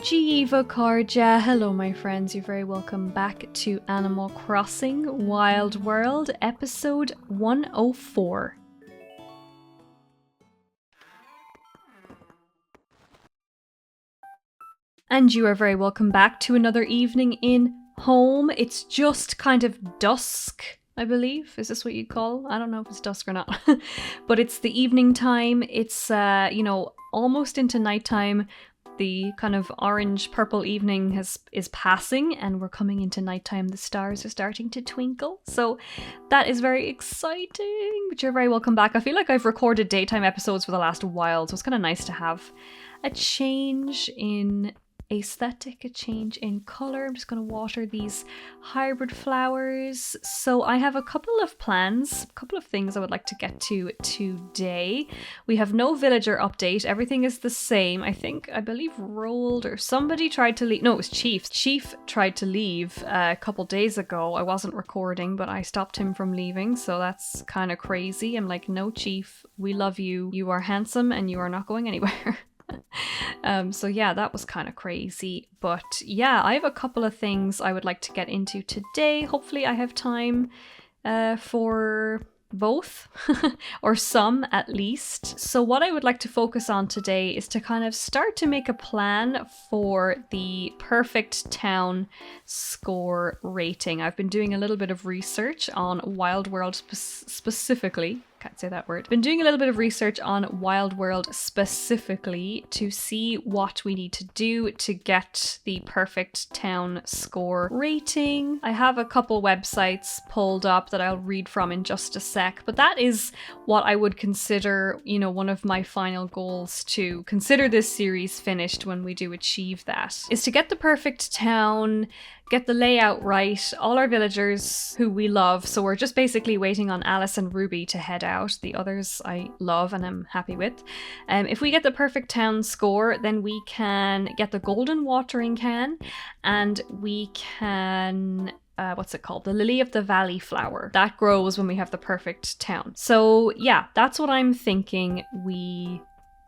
Jiva Karja, hello my friends, you're very welcome back to Animal Crossing Wild World, episode 104. And you are very welcome back to another evening in home. It's just kind of dusk, I believe. Is this what you call? I don't know if it's dusk or not. But it's the evening time. It's, almost into nighttime. The kind of orange-purple evening is passing and we're coming into nighttime. The stars are starting to twinkle. So that is very exciting. But you're very welcome back. I feel like I've recorded daytime episodes for the last while, so it's kind of nice to have a change in aesthetic, a change in color. I'm just going to water these hybrid flowers. So I have a couple of plans, a couple of things I would like to get to today. We have no villager update. Everything is the same. I believe Roald or somebody tried to leave. No, it was Chief. Chief tried to leave a couple days ago. I wasn't recording, but I stopped him from leaving. So that's kind of crazy. I'm like, no, Chief, we love you. You are handsome and you are not going anywhere. So yeah, that was kind of crazy. But yeah, I have a couple of things I would like to get into today. Hopefully I have time for both, or some at least. So what I would like to focus on today is to kind of start to make a plan for the perfect town score rating. I've been doing a little bit of research on Wild World specifically. Can't say that word. Been doing a little bit of research on Wild World specifically to see what we need to do to get the perfect town score rating. I have a couple websites pulled up that I'll read from in just a sec, but that is what I would consider, one of my final goals to consider this series finished when we do achieve that, is to get the perfect town, get the layout right, all our villagers who we love. So we're just basically waiting on Alice and Ruby to head out. The others I love and I'm happy with. If we get the perfect town score, then we can get the golden watering can, and we can what's it called? The Lily of the Valley flower. That grows when we have the perfect town. So yeah, that's what I'm thinking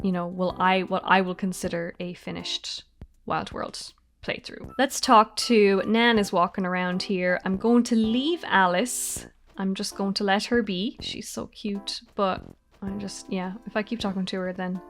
what I will consider a finished Wild World playthrough. Let's talk to Nan is walking around here. I'm going to leave Alice. I'm just going to let her be. She's so cute, but if I keep talking to her, then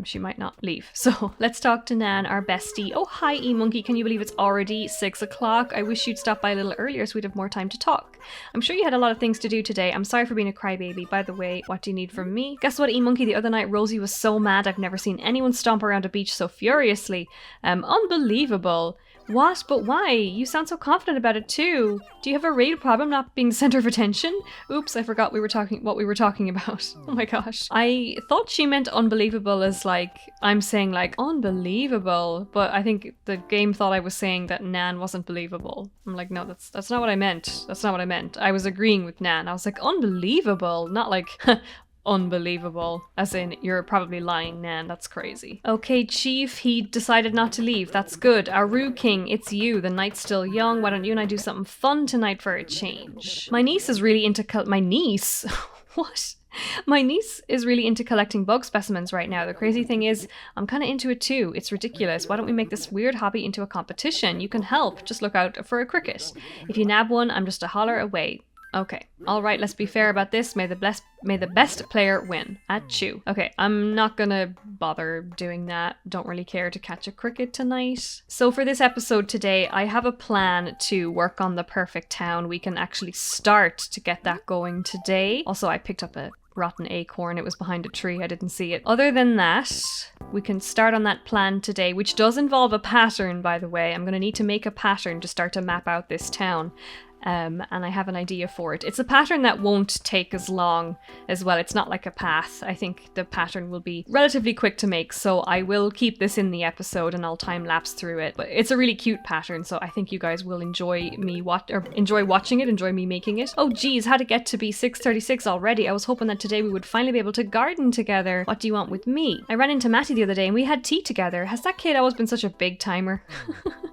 she might not leave. So let's talk to Nan, our bestie. Oh, hi, E-Monkey. Can you believe it's already 6 o'clock? I wish you'd stop by a little earlier so we'd have more time to talk. I'm sure you had a lot of things to do today. I'm sorry for being a crybaby. By the way, what do you need from me? Guess what, E-Monkey? The other night, Rosie was so mad. I've never seen anyone stomp around a beach so furiously. Unbelievable. What? But why? You sound so confident about it too. Do you have a real problem not being the center of attention? Oops, I forgot what we were talking about. Oh my gosh. I thought she meant unbelievable as I'm saying unbelievable, but I think the game thought I was saying that Nan wasn't believable. I'm like, no, that's not what I meant. That's not what I meant. I was agreeing with Nan. I was like, unbelievable, not like unbelievable, as in you're probably lying, Nan. That's crazy. Okay, Chief, he decided not to leave. That's good. Aru King, it's you. The night's still young. Why don't you and I do something fun tonight for a change? My niece is really into my niece? What? My niece is really into collecting bug specimens right now. The crazy thing is, I'm kind of into it too. It's ridiculous. Why don't we make this weird hobby into a competition? You can help. Just look out for a cricket. If you nab one, I'm just a holler away. Okay, alright, let's be fair about this. May the best player win. Achoo. Okay, I'm not gonna bother doing that. Don't really care to catch a cricket tonight. So for this episode today, I have a plan to work on the perfect town. We can actually start to get that going today. Also, I picked up a rotten acorn. It was behind a tree. I didn't see it. Other than that, we can start on that plan today, which does involve a pattern, by the way. I'm going to need to make a pattern to start to map out this town. And I have an idea for it. It's a pattern that won't take as long as well. It's not like a path. I think the pattern will be relatively quick to make, so I will keep this in the episode and I'll time lapse through it. But it's a really cute pattern, so I think you guys will enjoy enjoy watching it, enjoy me making it. Oh geez, how'd it get to be 6:36 already? I was hoping that today we would finally be able to garden together. What do you want with me? I ran into Matty the other day and we had tea together. Has that kid always been such a big timer?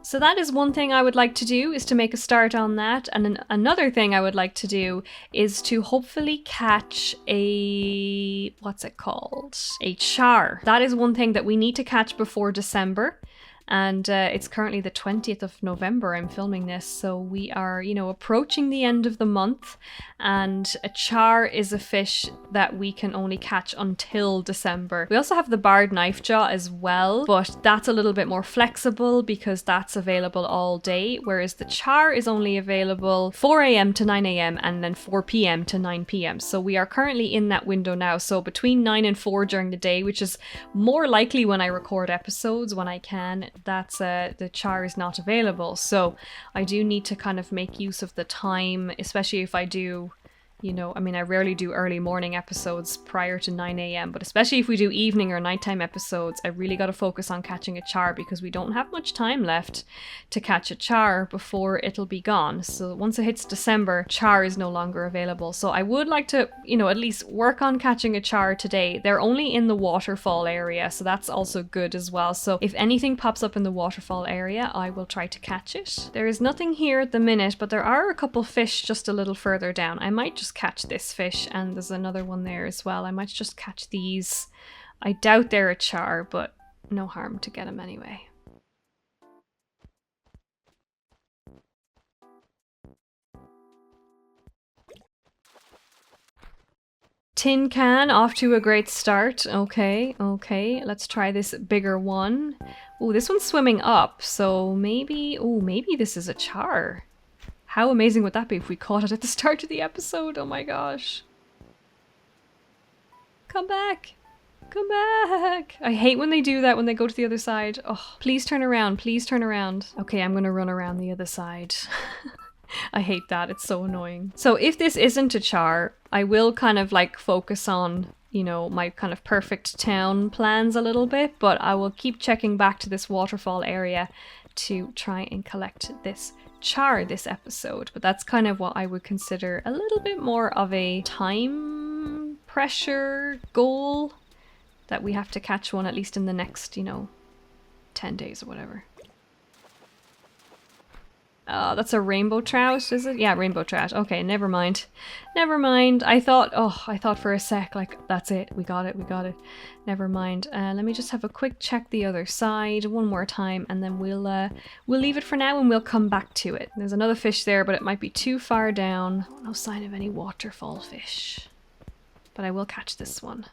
So that is one thing I would like to do, is to make a start on that. And then another thing I would like to do is to hopefully catch a, what's it called? A char. That is one thing that we need to catch before December. and it's currently the 20th of November. I'm filming this, so we are, approaching the end of the month, and a char is a fish that we can only catch until December. We also have the barred knife jaw as well, but that's a little bit more flexible because that's available all day, whereas the char is only available 4 a.m. to 9 a.m. and then 4 p.m. to 9 p.m. So we are currently in that window now. So between 9 and 4 during the day, which is more likely when I record episodes when I can, that's the char is not available. So I do need to kind of make use of the time, especially if I do, I rarely do early morning episodes prior to 9 a.m. But especially if we do evening or nighttime episodes, I really got to focus on catching a char because we don't have much time left to catch a char before it'll be gone. So once it hits December, char is no longer available. So I would like to, at least work on catching a char today. They're only in the waterfall area, so that's also good as well. So if anything pops up in the waterfall area, I will try to catch it. There is nothing here at the minute, but there are a couple fish just a little further down. I might just catch this fish, and there's another one there as well. I might just catch these. I doubt they're a char, but no harm to get them anyway. Tin can, off to a great start. Okay, let's try this bigger one. Oh, this one's swimming up, so maybe this is a char. How amazing would that be if we caught it at the start of the episode? Oh my gosh. Come back. Come back. I hate when they do that, when they go to the other side. Oh, please turn around. Please turn around. Okay, I'm gonna run around the other side. I hate that. It's so annoying. So if this isn't a char, I will kind of like focus on, my kind of perfect town plans a little bit, but I will keep checking back to this waterfall area to try and collect this char this episode. But that's kind of what I would consider a little bit more of a time pressure goal, that we have to catch one at least in the next 10 days or whatever. That's a rainbow trout, is it? Yeah, rainbow trout. Okay, never mind. Never mind. I thought for a sec, like, that's it. We got it. Never mind. Let me just have a quick check the other side one more time, and then we'll leave it for now and we'll come back to it. There's another fish there, but it might be too far down. No sign of any waterfall fish. But I will catch this one.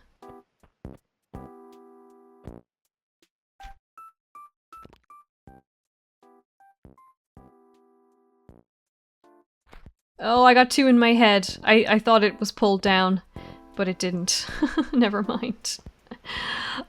Oh, I got two in my head. I thought it was pulled down, but it didn't. Never mind.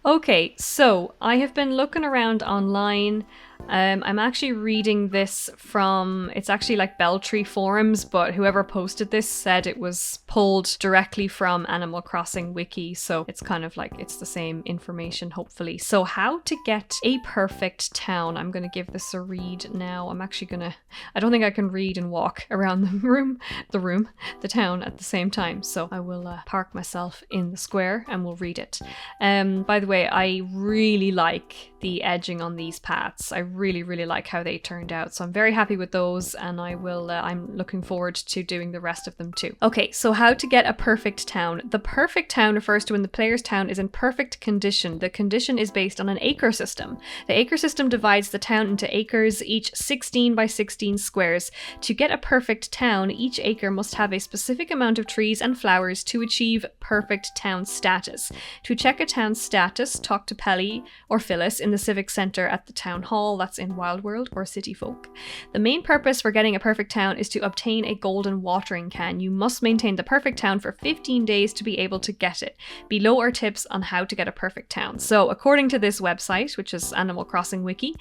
Okay, so I have been looking around online. I'm actually reading this from, it's actually like Beltree forums, but whoever posted this said it was pulled directly from Animal Crossing wiki, so it's kind of like it's the same information, hopefully. So how to get a perfect town. I'm gonna give this a read now. I don't think I can read and walk around the town at the same time, so I will park myself in the square and we'll read it. By the way, I really like the edging on these paths. I really like how they turned out, so I'm very happy with those, and I'm looking forward to doing the rest of them too. Okay, so how to get a perfect town. The perfect town refers to when the player's town is in perfect condition. The condition is based on an acre system. The acre system divides the town into acres, each 16 by 16 squares. To get a perfect town, each acre must have a specific amount of trees and flowers to achieve perfect town status. To check a town's status, talk to Pelly or Phyllis in the Civic Centre at the Town Hall, that's in Wild World or City Folk. The main purpose for getting a perfect town is to obtain a golden watering can. You must maintain the perfect town for 15 days to be able to get it. Below are tips on how to get a perfect town. So according to this website, which is Animal Crossing Wiki,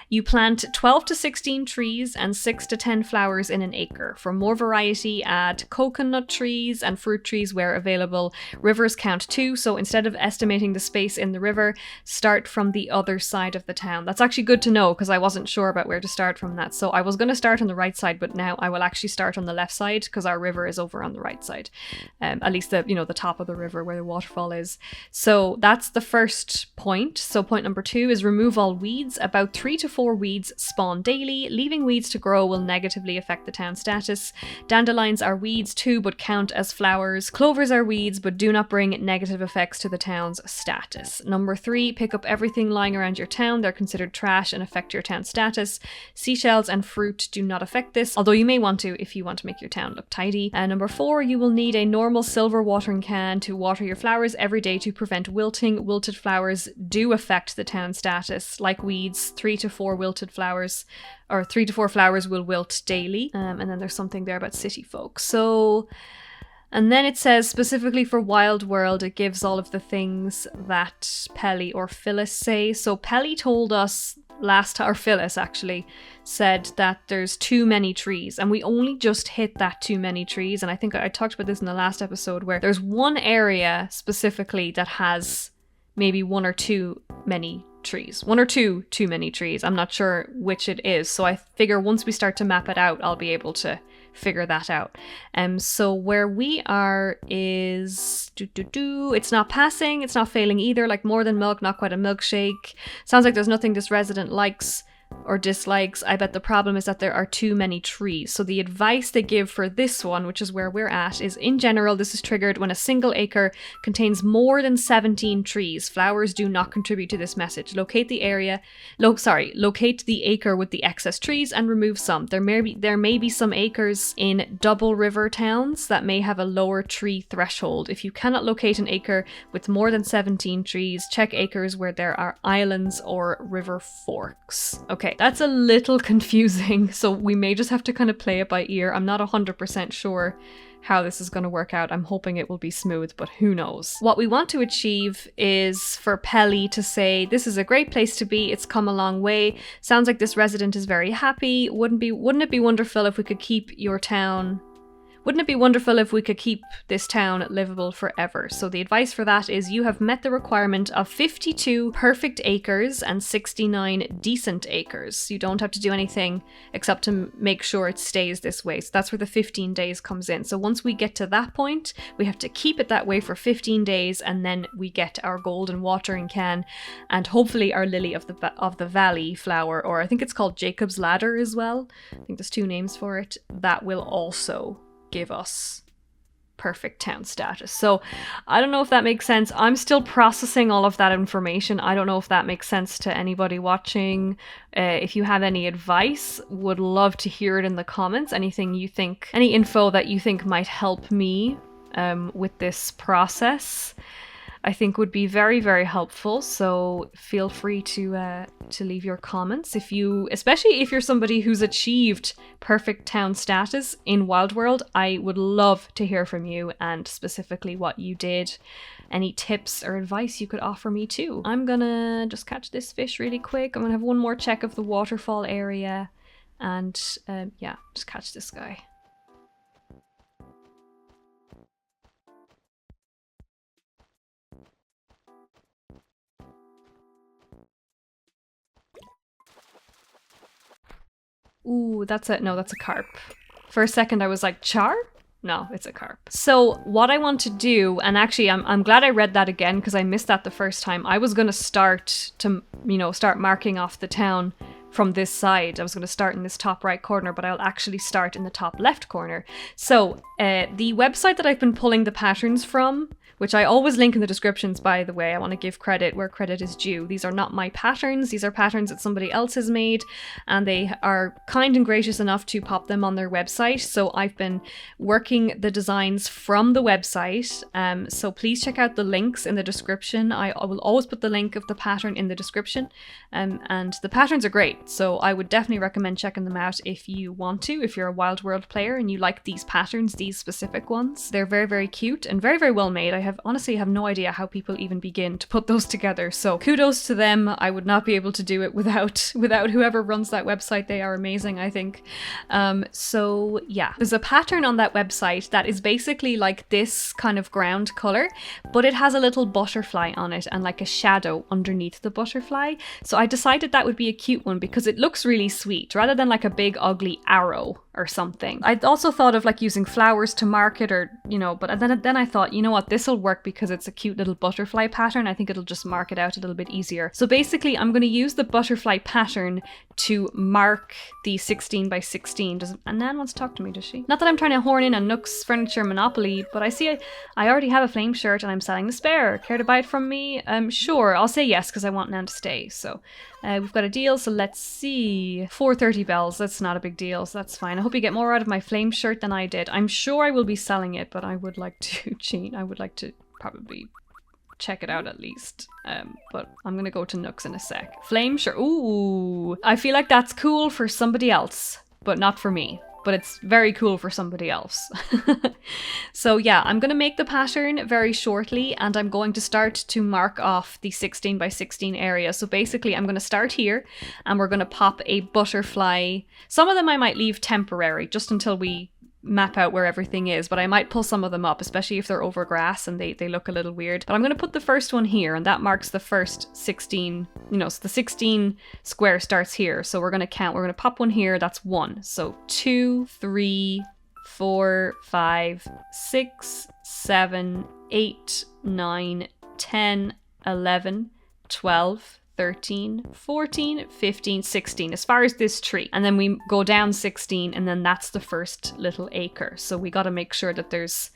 you plant 12 to 16 trees and 6 to 10 flowers in an acre. For more variety, add coconut trees and fruit trees where available. Rivers count too, so instead of estimating the space in the river, start from the other side of the town. That's actually good to know because I wasn't sure about where to start from that. So I was going to start on the right side, but now I will actually start on the left side because our river is over on the right side. At least the top of the river where the waterfall is. So that's the first point. So point number 2 is remove all weeds. About 3 to 4 weeds spawn daily. Leaving weeds to grow will negatively affect the town status. Dandelions are weeds too, but count as flowers. Clovers are weeds, but do not bring negative effects to the town's stat. status. Number 3, pick up everything lying around your town. They're considered trash and affect your town status. Seashells and fruit do not affect this, although you may want to if you want to make your town look tidy. And number 4, you will need a normal silver watering can to water your flowers every day to prevent wilting. Wilted flowers do affect the town status. Like weeds, 3 to 4 wilted flowers, or 3 to 4 flowers will wilt daily. And then there's something there about city folk. So... And then it says specifically for Wild World, it gives all of the things that Pelly or Phyllis say. So Pelly told us or Phyllis actually, said that there's too many trees, and we only just hit that too many trees. And I think I talked about this in the last episode, where there's one area specifically that has maybe 1 or 2 many trees. 1 or 2 too many trees. I'm not sure which it is. So I figure once we start to map it out, I'll be able to figure that out. So where we are is it's not passing, it's not failing either. Like more than milk, not quite a milkshake. Sounds like there's nothing this resident likes or dislikes. I bet the problem is that there are too many trees. So the advice they give for this one, which is where we're at, is in general, this is triggered when a single acre contains more than 17 trees. Flowers do not contribute to this message. Locate the acre with the excess trees and remove some. There may be some acres in double river towns that may have a lower tree threshold. If you cannot locate an acre with more than 17 trees, check acres where there are islands or river forks. Okay, that's a little confusing, so we may just have to kind of play it by ear. I'm not 100% sure how this is going to work out. I'm hoping it will be smooth, but who knows. What we want to achieve is for Pelly to say, this is a great place to be, it's come a long way, sounds like this resident is very happy, wouldn't it be wonderful if we could keep your town... Wouldn't it be wonderful if we could keep this town livable forever? So the advice for that is you have met the requirement of 52 perfect acres and 69 decent acres. You don't have to do anything except to make sure it stays this way. So that's where the 15 days comes in. So once we get to that point, we have to keep it that way for 15 days, and then we get our golden watering can and hopefully our lily of the valley flower, or I think it's called Jacob's Ladder as well. I think there's 2 names for it. That will also give us perfect town status. So I don't know if that makes sense. I'm still processing all of that information. I don't know if that makes sense to anybody watching. If you have any advice, would love to hear it in the comments. Anything you think, any info that you think might help me with this process, I think would be very, very helpful. So feel free to leave your comments. Especially if you're somebody who's achieved perfect town status in Wild World, I would love to hear from you, and specifically what you did. Any tips or advice you could offer me too. I'm gonna just catch this fish really quick. I'm gonna have one more check of the waterfall area, and yeah, just catch this guy. Ooh, that's a carp. For a second I was like, char? No, it's a carp. So what I want to do, and actually I'm glad I read that again because I missed that the first time. I was going to start marking off the town from this side. I was going to start in this top right corner, but I'll actually start in the top left corner. So the website that I've been pulling the patterns from, which I always link in the descriptions, by the way. I want to give credit where credit is due. These are not my patterns. These are patterns that somebody else has made, and they are kind and gracious enough to pop them on their website. So I've been working the designs from the website. So please check out the links in the description. I will always put the link of the pattern in the description. And the patterns are great. So I would definitely recommend checking them out if you want to, if you're a Wild World player and you like these patterns, these specific ones. They're very, very cute and very, very well made. I honestly have no idea how people even begin to put those together. So kudos to them. I would not be able to do it without whoever runs that website. They are amazing, I think. So yeah, there's a pattern on that website that is basically like this kind of ground color, but it has a little butterfly on it and like a shadow underneath the butterfly. So I decided that would be a cute one because it looks really sweet rather than like a big ugly arrow or something. I'd also thought of like using flowers to mark it, or, you know, but then I thought, you know what, this will work because it's a cute little butterfly pattern. I think it'll just mark it out a little bit easier. So basically I'm going to use the butterfly pattern to mark the 16 by 16. Nan wants to talk to me, does she? Not that I'm trying to horn in on Nook's Furniture Monopoly, but I see I already have a flame shirt and I'm selling the spare. Care to buy it from me? Sure, I'll say yes because I want Nan to stay. So we've got a deal, so let's see. 430 bells, that's not a big deal, so that's fine. I hope you get more out of my flame shirt than I did. I'm sure I will be selling it, but I would like to cheat. I would like to probably check it out at least. But I'm gonna go to Nook's in a sec. Flame shirt, ooh. I feel like that's cool for somebody else, but not for me. But it's very cool for somebody else. So yeah, I'm going to make the pattern very shortly, and I'm going to start to mark off the 16 by 16 area. So basically I'm going to start here and we're going to pop a butterfly. Some of them I might leave temporary just until we map out where everything is, but I might pull some of them up, especially if they're over grass and they look a little weird. But I'm going to put the first one here, and that marks the first 16, you know, so the 16 square starts here. So we're going to count, we're going to pop one here, that's 1. So 2, 3, 4, 5, 6, 7, 8, 9, 10, 11, 12, 13, 14, 15, 16, as far as this tree. And then we go down 16, and then that's the first little acre. So we got to make sure that there's,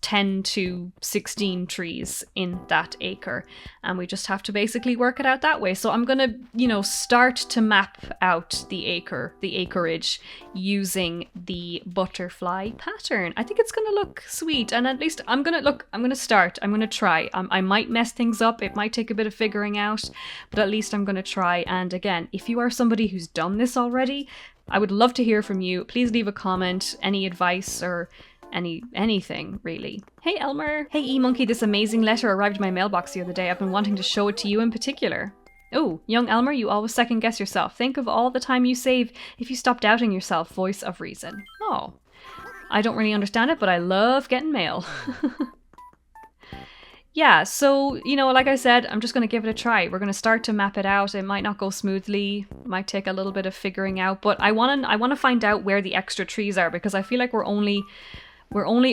10 to 16 trees in that acre. And we just have to basically work it out that way. So I'm going to, you know, start to map out the acreage using the butterfly pattern. I think it's going to look sweet. And at least I'm going to try. I might mess things up. It might take a bit of figuring out, but at least I'm going to try. And again, if you are somebody who's done this already, I would love to hear from you. Please leave a comment, any advice or anything really. Hey Elmer. Hey E-Monkey, this amazing letter arrived in my mailbox the other day. I've been wanting to show it to you in particular. Oh, young Elmer, you always second guess yourself. Think of all the time you save if you stop doubting yourself. Voice of reason. Oh, I don't really understand it, but I love getting mail. Yeah, so, you know, like I said, I'm just going to give it a try. We're going to start to map it out. It might not go smoothly, might take a little bit of figuring out, but I want to find out where the extra trees are, because I feel like we're only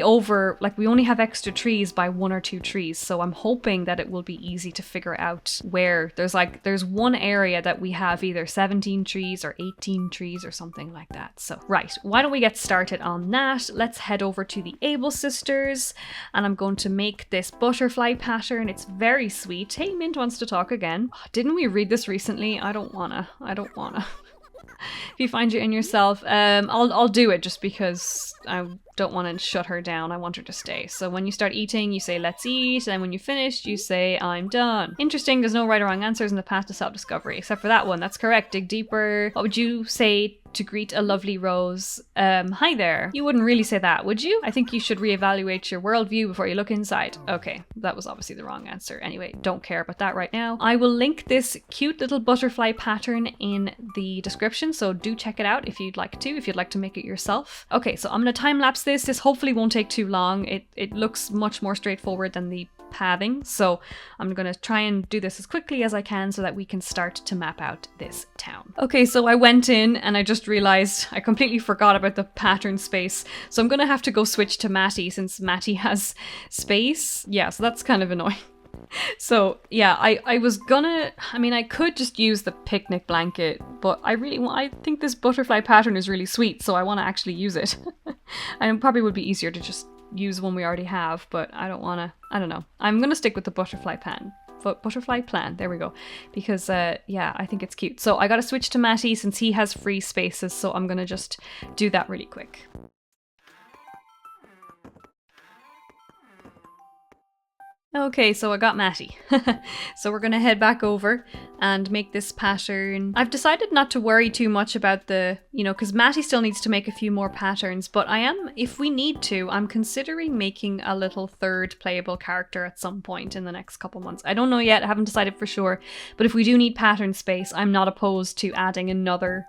over, like we only have extra trees by 1 or 2 trees. So I'm hoping that it will be easy to figure out where there's one area that we have either 17 trees or 18 trees or something like that. So, right, why don't we get started on that? Let's head over to the Able Sisters, and I'm going to make this butterfly pattern. It's very sweet. Hey, Mint wants to talk again. Didn't we read this recently? I don't wanna. If you find you in yourself, I'll do it just because I don't want to shut her down. I want her to stay. So when you start eating, you say, let's eat. And then when you finish, you say, I'm done. Interesting. There's no right or wrong answers in the path to self-discovery, except for that one. That's correct. Dig deeper. What would you say to greet a lovely rose? Hi there. You wouldn't really say that, would you? I think you should reevaluate your worldview before you look inside. Okay, that was obviously the wrong answer. Anyway, don't care about that right now. I will link this cute little butterfly pattern in the description, so do check it out if you'd like to make it yourself. Okay, so I'm gonna time lapse this. This hopefully won't take too long. It looks much more straightforward than the pathing, so I'm gonna try and do this as quickly as I can so that we can start to map out this town. Okay, so I went in and I just realized I completely forgot about the pattern space, so I'm gonna have to go switch to Matty since Matty has space. Yeah, so that's kind of annoying. So yeah, I could just use the picnic blanket, but I think this butterfly pattern is really sweet, so I want to actually use it. And it probably would be easier to just use one we already have, but I don't know. I'm gonna stick with the butterfly plan, there we go, because yeah, I think it's cute. So I gotta switch to Matty since he has free spaces, so I'm gonna just do that really quick. Okay, so I got Matty. So we're gonna head back over and make this pattern. I've decided not to worry too much about because Matty still needs to make a few more patterns, but if we need to, I'm considering making a little third playable character at some point in the next couple months. I don't know yet, I haven't decided for sure, but if we do need pattern space, I'm not opposed to adding another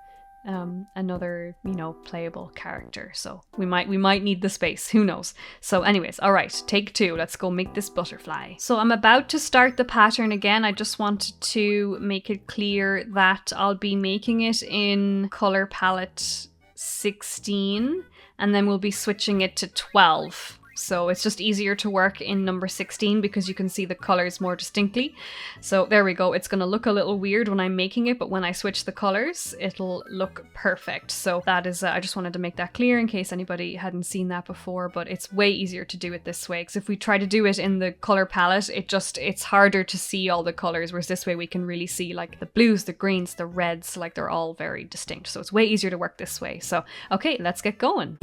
playable character. So we might need the space, who knows. So anyways, all right, take 2. Let's go make this butterfly. So I'm about to start the pattern again. I just wanted to make it clear that I'll be making it in color palette 16, and then we'll be switching it to 12. So it's just easier to work in number 16 because you can see the colors more distinctly. So there we go. It's going to look a little weird when I'm making it, but when I switch the colors, it'll look perfect. So that is, I just wanted to make that clear in case anybody hadn't seen that before, but it's way easier to do it this way. Because if we try to do it in the color palette, it's harder to see all the colors, whereas this way we can really see like the blues, the greens, the reds, like they're all very distinct. So it's way easier to work this way. So, okay, let's get going.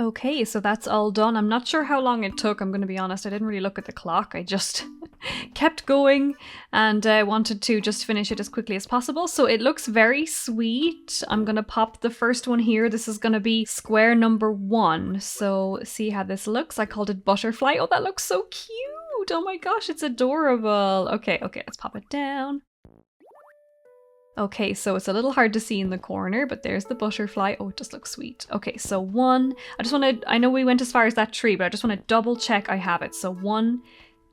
Okay, so that's all done. I'm not sure how long it took, I'm going to be honest. I didn't really look at the clock. I just kept going and wanted to just finish it as quickly as possible. So it looks very sweet. I'm going to pop the first one here. This is going to be square number 1. So see how this looks. I called it Butterfly. Oh, that looks so cute. Oh my gosh, it's adorable. Okay, let's pop it down. Okay, so it's a little hard to see in the corner, but there's the butterfly. Oh, it just looks sweet. Okay, so 1. I know we went as far as that tree, but I just want to double check I have it. So 1,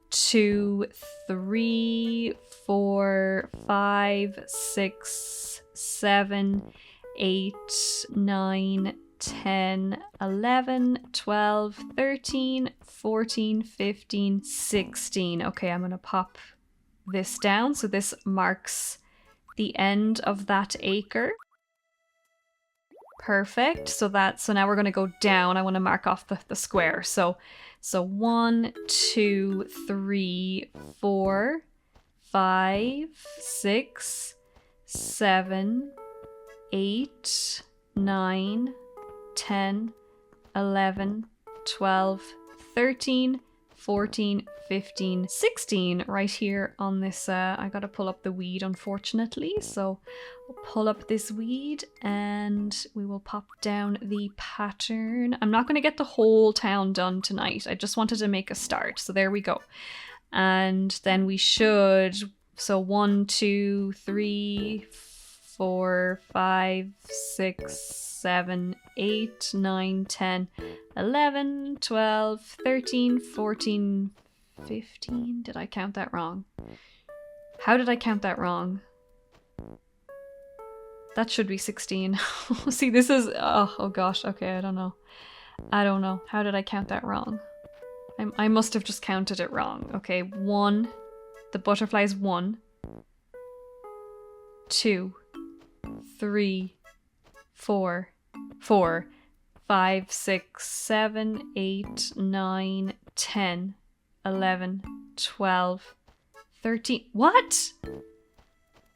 2, 3, 4, 5, 6, 7, 8, 9, 10, 11, 12, 13, 14, 15, 16. Okay, I'm going to pop this down. So this marks the end of that acre. Perfect. So now we're going to go down. I want to mark off the square. So 1, 2, 3, 4, 5, 6, 7, 8, 9, 10, 11, 12, 13, 14, 15, 16 right here on this. I gotta pull up the weed, unfortunately, so I'll pull up this weed and we will pop down the pattern. I'm not gonna get the whole town done tonight. I just wanted to make a start, so there we go. And then we should, so 1, 2, 3, 4, 5, 6, 7, 8, 9, 10, 11, 12, 13, 14, 15. Did I count that wrong? How did I count that wrong? That should be 16. See, this is... Oh gosh. Okay, I don't know. How did I count that wrong? I must have just counted it wrong. Okay, 1. The butterfly is 1. 2. 3. 4. 5, 6, 7, 8, 9, 10, 11, 12, 13. What?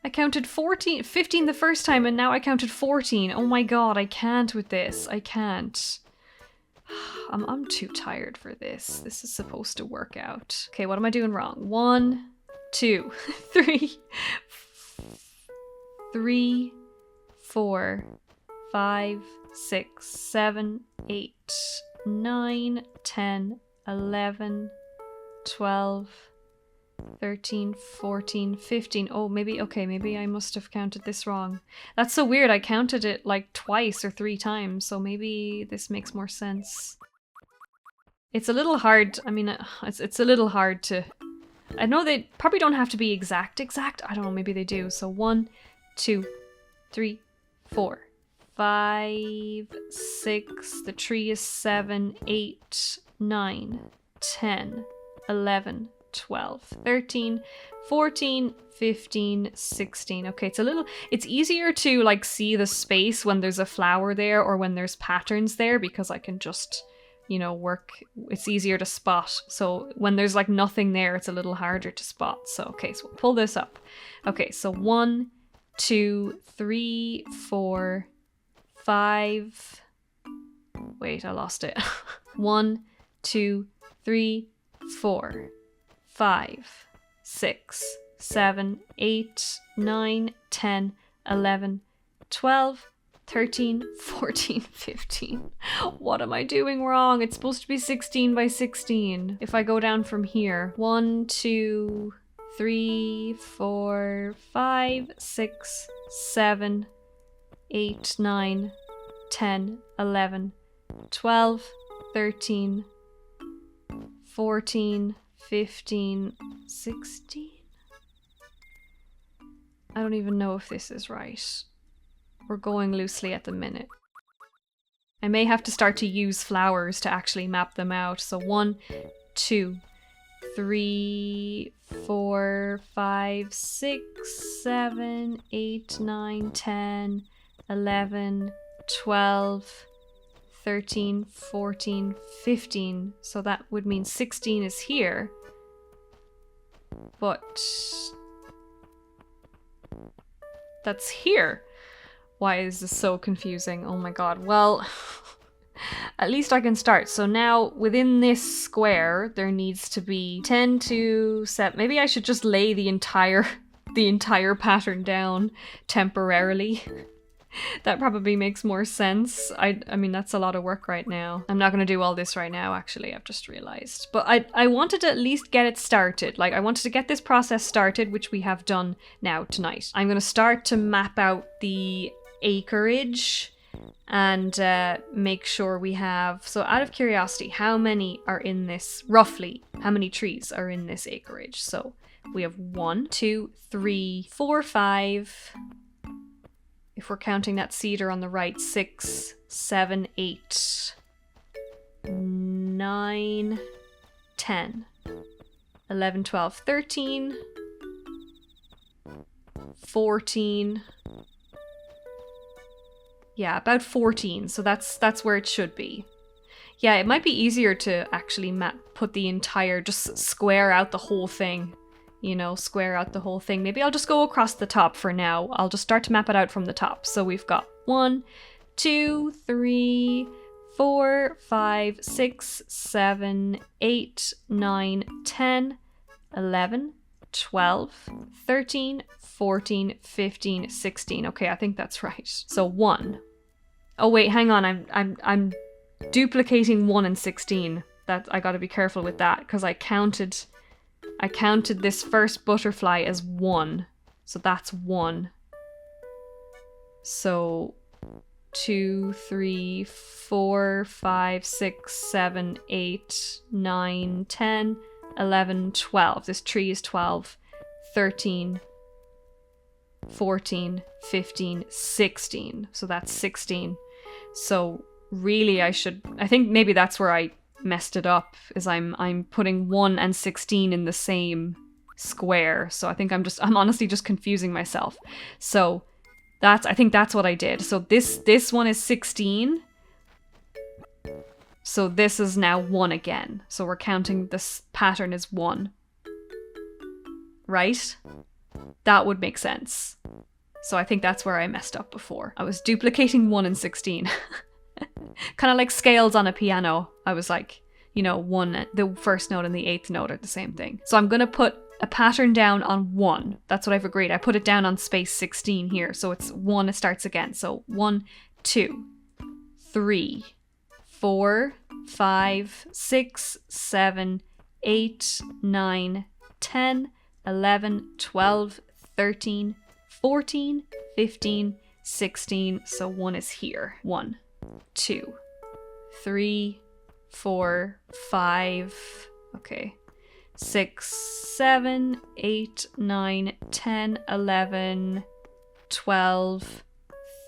I counted 15 the first time and now I counted 14. Oh my god, I can't with this. I can't. I'm too tired for this. This is supposed to work out. Okay, what am I doing wrong? 1, 2, 3, 3, 4, 5, 6, 7, 8, 9, 10, 11, 12, 13, 14, 15. Oh, maybe I must have counted this wrong. That's so weird. I counted it like twice or 3 times, so maybe this makes more sense. It's a little hard. I mean, it's a little hard to... I know they probably don't have to be exact. I don't know, maybe they do. So 1, 2, 3, 4, 5, 6. The tree is 7, 8, 9, 10, 11, 12, 13, 14, 15, 16. Okay, it's easier to like see the space when there's a flower there or when there's patterns there because I can just, you know, it's easier to spot. So when there's like nothing there, it's a little harder to spot. So, okay, so we'll pull this up. Okay, so 1, 2, 3, 4, 5. Wait, I lost it. 1, 2, 3, 4, 5, 6, 7, 8, 9, 10, 11, 12, 13, 14, 15. What am I doing wrong? It's supposed to be 16 by 16. If I go down from here, 1, 2, 3, 4, 5, 6, 7, 8, 9, 10, 11, 12, 13, 14, 15, 16? I don't even know if this is right. We're going loosely at the minute. I may have to start to use flowers to actually map them out. So 1, 2, 3, 4, 5, 6, 7, 8, 9, 10, 11, 12, 13, 14, 15. So that would mean 16 is here. But that's here. Why is this so confusing? Oh my god. Well, at least I can start. So now within this square, there needs to be 10 to 7. Maybe I should just lay the entire pattern down temporarily. That probably makes more sense. I mean, that's a lot of work right now. I'm not going to do all this right now, actually. I've just realized. But I wanted to at least get it started. Like, I wanted to get this process started, which we have done now tonight. I'm going to start to map out the acreage and make sure we have... So out of curiosity, how many are in this, roughly, how many trees are in this acreage? So we have 1, 2, 3, 4, 5... If we're counting that cedar on the right, 6, 7, 8, 9, 10, 11, 12, 13, 14. Yeah, about 14. So that's where it should be. Yeah, it might be easier to actually put the entire, just square out the whole thing. You know, square out the whole thing. Maybe I'll just go across the top for now. I'll just start to map it out from the top. So we've got 1, 2, 3, 4, 5, 6, 7, 8, 9, 10, 11, 12, 13, 14, 15, 16. Okay, I think that's right. So 1. Oh wait, hang on. I'm duplicating 1 and 16. That I got to be careful with that because I counted this first butterfly as 1. So that's 1. So 2, 3, 4, 5, 6, 7, 8, 9, 10, 11, 12. This tree is 12, 13, 14, 15, 16. So that's 16. So really I think maybe that's where I messed it up, is I'm putting 1 and 16 in the same square. So I think I'm honestly just confusing myself. So I think that's what I did. So this one is 16. So this is now 1 again. So we're counting this pattern as 1. Right? That would make sense. So I think that's where I messed up before. I was duplicating 1 and 16. Kind of like scales on a piano. I was like, you know, the first note and the 8th note are the same thing. So I'm going to put a pattern down on 1. That's what I've agreed. I put it down on space 16 here. So it's 1, it starts again. So 1, 2, 3, 4, 5, 6, 7, 8, 9, 10, 11, 12, 13, 14, 15, 16. So 1 is here. 1, 2, 3, 4, 5. Okay. 6, 7, 8, 9, 10, 11, 12,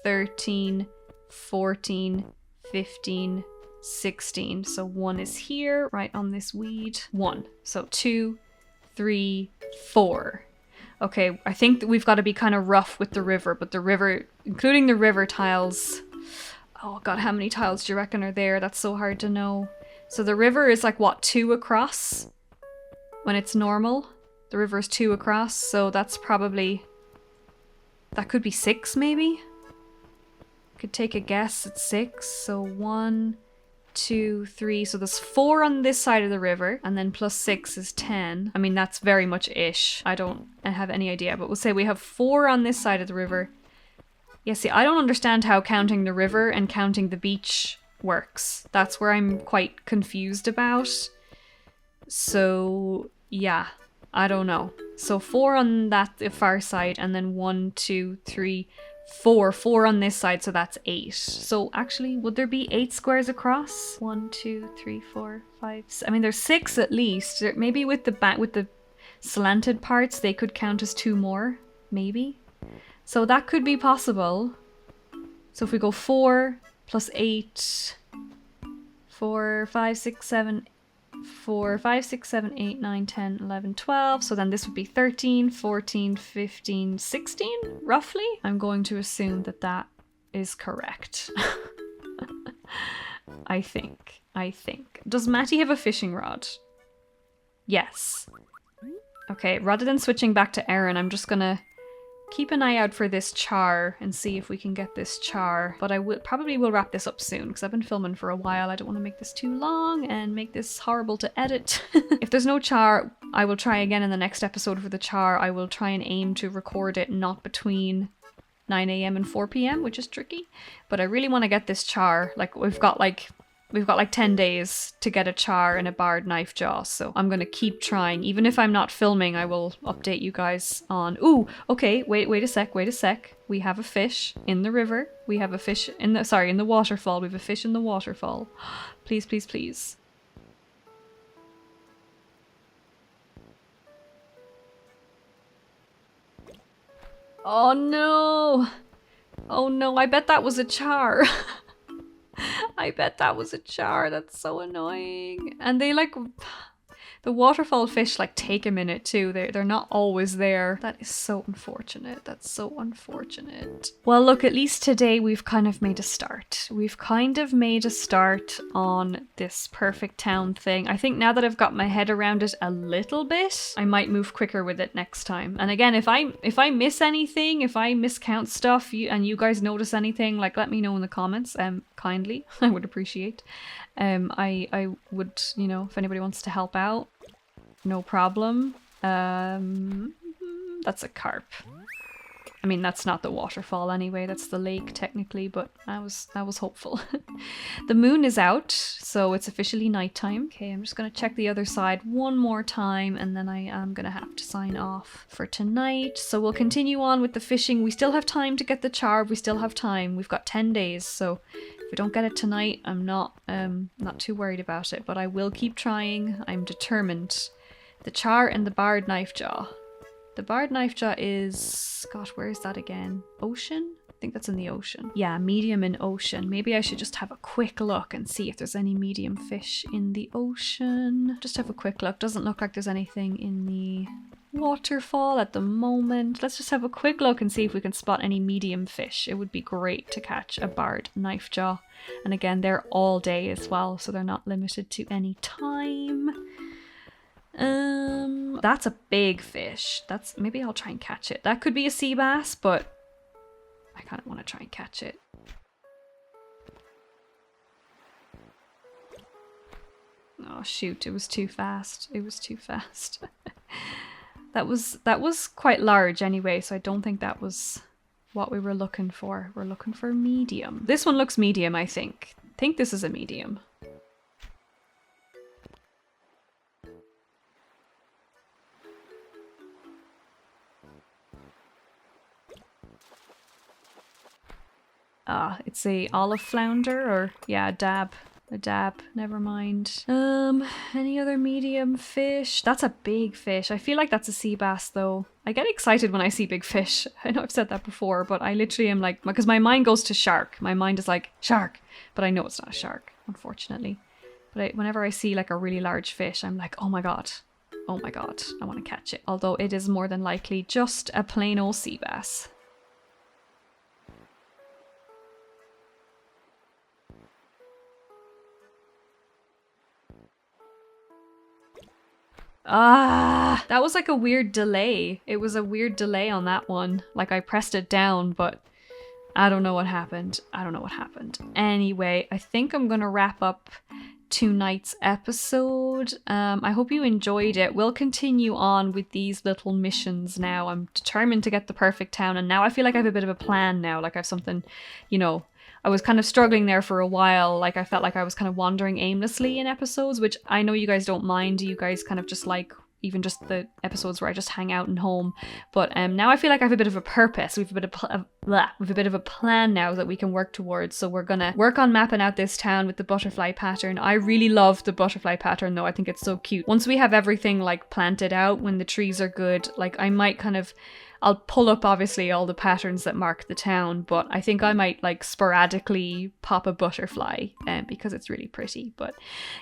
13, 14, 15, 16. So 1 is here, right on this weed. 1. So 2, 3, 4. Okay, I think that we've got to be kind of rough with the river, but the river, including the river tiles. Oh god, how many tiles do you reckon are there? That's so hard to know. So the river is like, what, 2 across? When it's normal? The river is 2 across, so that's probably... That could be 6, maybe? Could take a guess at 6. So 1, 2, 3. So there's 4 on this side of the river, and then plus 6 is 10. I mean, that's very much ish. I don't have any idea, but we'll say we have 4 on this side of the river. Yeah, see, I don't understand how counting the river and counting the beach works. That's where I'm quite confused about. So, yeah, I don't know. So 4 on that far side, and then 1, 2, 3, 4. 4 on this side, so that's 8. So actually, would there be 8 squares across? 1, 2, 3, 4, 5. I mean, there's 6 at least. Maybe with the slanted parts, they could count as 2 more. Maybe. So that could be possible. So if we go 4 plus 8, 4, 5, 6, 7, 4, 5, 6, 7, 8, 9, 10, 11, 12. So then this would be 13, 14, 15, 16, roughly. I'm going to assume that that is correct. I think. Does Matty have a fishing rod? Yes. Okay, rather than switching back to Erin, I'm just gonna keep an eye out for this char and see if we can get this char. But I probably will wrap this up soon because I've been filming for a while. I don't want to make this too long and make this horrible to edit. If there's no char, I will try again in the next episode for the char. I will try and aim to record it not between 9 a.m. and 4 p.m, which is tricky. But I really want to get this char. Like, we've got like 10 days to get a char and a barred knife jaw, so I'm gonna keep trying. Even if I'm not filming, I will update you guys on... Ooh, okay, wait a sec. We have a fish in the river. We have a fish in the waterfall. We have a fish in the waterfall. Please, please, please. Oh no! Oh no, I bet that was a char. I bet that was a char. That's so annoying. And they like... The waterfall fish like take a minute too. They're not always there. That is so unfortunate. That's so unfortunate. Well, look, at least today we've kind of made a start. We've kind of made a start on this perfect town thing. I think now that I've got my head around it a little bit, I might move quicker with it next time. And again, if I miss anything, if I miscount stuff, and you guys notice anything, like let me know in the comments. Kindly, I would appreciate. I would, you know, if anybody wants to help out, no problem. That's a carp. I mean, that's not the waterfall anyway, that's the lake technically, but I was hopeful. The moon is out, so it's officially nighttime. Okay, I'm just gonna check the other side one more time, and then I am gonna have to sign off for tonight. So we'll continue on with the fishing. We still have time to get the char, we still have time. We've got 10 days, so if we don't get it tonight, I'm not too worried about it, but I will keep trying. I'm determined. The char and the barred knife jaw. The barred knife jaw is... Gosh, where is that again? Ocean? I think that's in the ocean. Yeah, medium in ocean. Maybe I should just have a quick look and see if there's any medium fish in the ocean. Just have a quick look. Doesn't look like there's anything in the waterfall at the moment. Let's just have a quick look and see if we can spot any medium fish. It would be great to catch a barred knife jaw. And again, they're all day as well, so they're not limited to any time. That's a big fish. Maybe I'll try and catch it. That could be a sea bass, but I kind of want to try and catch it. Oh shoot, it was too fast. It was too fast. That was quite large anyway, so I don't think that was what we were looking for. We're looking for medium. This one looks medium, I think. I think this is a medium. It's a olive flounder, or yeah, a dab, never mind. Any other medium fish? That's a big fish. I feel like that's a sea bass though. I get excited when I see big fish. I know I've said that before, but I literally am like, because my mind goes to shark. My mind is like, shark, but I know it's not a shark, unfortunately. But whenever I see like a really large fish, I'm like, oh my god, I want to catch it. Although it is more than likely just a plain old sea bass. That was like a weird delay. It was a weird delay on that one. Like I pressed it down, but I don't know what happened. Anyway, I think I'm gonna wrap up tonight's episode. I hope you enjoyed it. We'll continue on with these little missions now. I'm determined to get the perfect town, and now I feel like I have a bit of a plan now. Like I have something, you know, I was kind of struggling there for a while. Like I felt like I was kind of wandering aimlessly in episodes, which I know you guys don't mind. You guys kind of just like even just the episodes where I just hang out and home. But now I feel like I have a bit of a purpose. We have a bit of a plan now that we can work towards. So we're gonna work on mapping out this town with the butterfly pattern. I really love the butterfly pattern though. I think it's so cute. Once we have everything like planted out, when the trees are good, like I might kind of, I'll pull up obviously all the patterns that mark the town, but I think I might like sporadically pop a butterfly because it's really pretty. But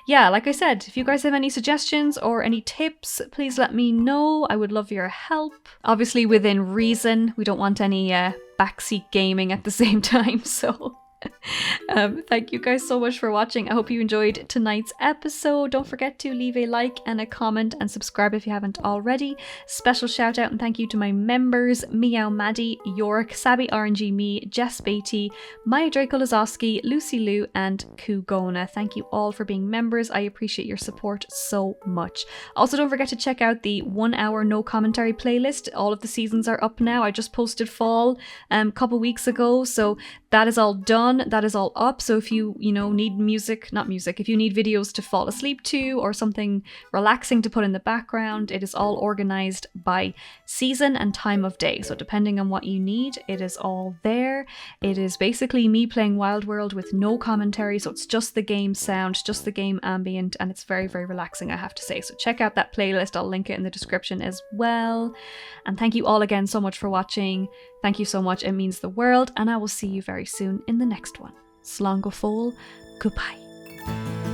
yeah, like I said, if you guys have any suggestions or any tips, please let me know. I would love your help. Obviously within reason, we don't want any backseat gaming at the same time, so... thank you guys so much for watching. I hope you enjoyed tonight's episode. Don't forget to leave a like and a comment and subscribe if you haven't already. Special shout out and thank you to my members: Meow Maddie, York, Sabby RNG Me, Jess Beatty, Maya Draco Lazowski, Lucy Lou, and Kugona. Thank you all for being members. I appreciate your support so much. Also, don't forget to check out the 1 hour no commentary playlist. All of the seasons are up now. I just posted fall a couple weeks ago, so that is all done. That is all up. So if you need if you need videos to fall asleep to or something relaxing to put in the background, it is all organized by season and time of day. So depending on what you need, it is all there. It is basically me playing Wild World with no commentary. So it's just the game sound, just the game ambient, and it's very, very relaxing, I have to say. So check out that playlist. I'll link it in the description as well. And thank you all again so much for watching. Thank you so much. It means the world. And I will see you very soon in the next one. Slán go fóill, goodbye.